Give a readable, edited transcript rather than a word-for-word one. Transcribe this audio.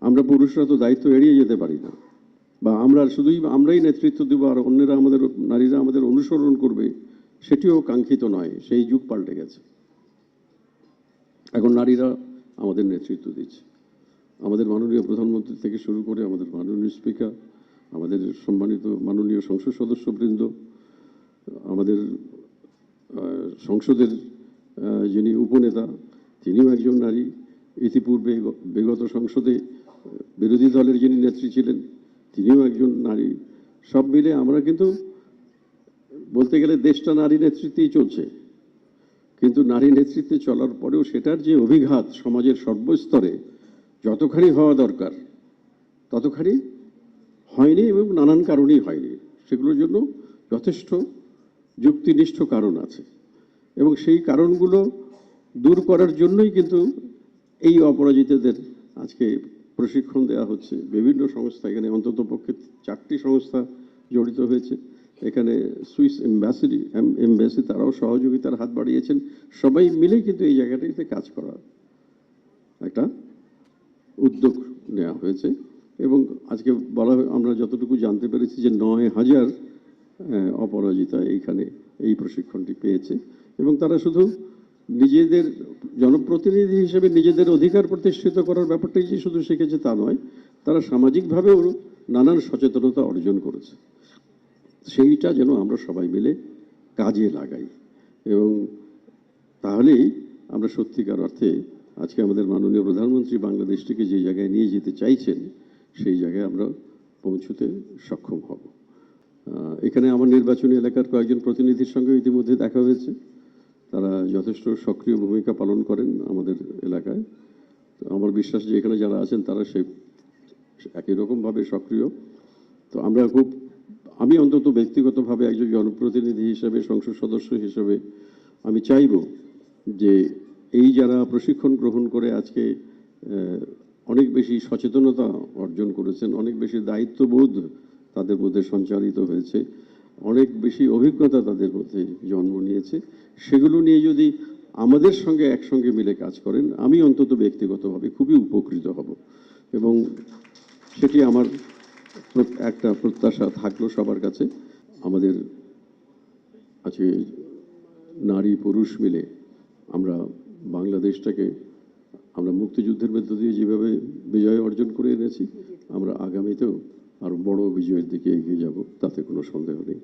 আমরা পুরুষরা তো দায়িত্ব এড়িয়ে যেতে পারি না, বা আমরাই নেতৃত্ব দেবো আর অন্যরা নারীরা আমাদের অনুসরণ করবে, সেটিও কাঙ্ক্ষিত নয়। সেই যুগ পাল্টে গেছে। এখন নারীরা আমাদের নেতৃত্ব দিচ্ছে। আমাদের মাননীয় প্রধানমন্ত্রী থেকে শুরু করে আমাদের মাননীয় স্পিকার, আমাদের সম্মানিত মাননীয় সংসদ সদস্যবৃন্দ, আমাদের সংসদের যিনি উপনেতা, তিনিও একজন নারী। ইতিপূর্বে বিগত সংসদে বিরোধী দলের যিনি নেত্রী ছিলেন, তিনিও একজন নারী। সব মিলে আমরা কিন্তু বলতে গেলে দেশটা নারী নেতৃত্বেই চলছে। কিন্তু নারী নেতৃত্বে চলার পরেও সেটার যে অভিঘাত সমাজের সর্বস্তরে যতখানি হওয়া দরকার ততখানি হয়নি, এবং নানান কারণেই হয়নি। সেগুলোর জন্য যথেষ্ট যুক্তিনিষ্ঠ কারণ আছে, এবং সেই কারণগুলো দূর করার জন্যই কিন্তু এই অপরাজিতাদের আজকে প্রশিক্ষণ দেওয়া হচ্ছে। বিভিন্ন সংস্থা, এখানে অন্ততপক্ষে 4টি সংস্থা জড়িত হয়েছে। এখানে সুইস এমবাসি তারাও সহযোগিতার হাত বাড়িয়েছেন। সবাই মিলে কিন্তু এই জায়গাটিতে কাজ করার একটা উদ্যোগ নেওয়া হয়েছে। এবং আজকে আমরা যতটুকু জানতে পেরেছি যে 9,000 অপরাজিতা এইখানে এই প্রশিক্ষণটি পেয়েছে, এবং তারা শুধু নিজেদের জনপ্রতিনিধি হিসেবে নিজেদের অধিকার প্রতিষ্ঠিত করার ব্যাপারটাই যে শুধু শিখেছে তা নয়, তারা সামাজিকভাবেও নানান সচেতনতা অর্জন করেছে। সেইটা যেন আমরা সবাই মিলে কাজে লাগাই, এবং তাহলেই আমরা সত্যিকার অর্থে আজকে আমাদের মাননীয় প্রধানমন্ত্রী বাংলাদেশটিকে যে জায়গায় নিয়ে যেতে চাইছেন সেই জায়গায় আমরা পৌঁছতে সক্ষম হব। এখানে আমার নির্বাচনী এলাকার কয়েকজন প্রতিনিধির সঙ্গে ইতিমধ্যে দেখা হয়েছে। তারা যথেষ্ট সক্রিয় ভূমিকা পালন করেন আমাদের এলাকায়। আমার বিশ্বাস যে এখানে যারা আছেন তারা একই রকমভাবে সক্রিয়। তো আমি অন্তত ব্যক্তিগতভাবে একজন জনপ্রতিনিধি হিসেবে, সংসদ সদস্য হিসেবে আমি চাইব যে এই যারা প্রশিক্ষণ গ্রহণ করে আজকে অনেক বেশি সচেতনতা অর্জন করেছেন, অনেক বেশি দায়িত্ববোধ তাদের মধ্যে সঞ্চারিত হয়েছে, অনেক বেশি অভিজ্ঞতা তাদের মধ্যে জন্ম নিয়েছে, সেগুলো নিয়ে যদি আমাদের সঙ্গে একসঙ্গে মিলে কাজ করেন, আমি অন্তত ব্যক্তিগতভাবে খুবই উপকৃত হব। এবং সেটি আমার একটা প্রত্যাশা থাকলো সবার কাছে। আমাদের আজকে নারী পুরুষ মিলে আমরা বাংলাদেশটাকে আমরা মুক্তিযুদ্ধের মধ্য দিয়ে যেভাবে বিজয় অর্জন করে এনেছি, আমরা আগামীতেও আরো বড় বিজয়ের দিকে এগিয়ে যাব, তাতে কোনো সন্দেহ নেই।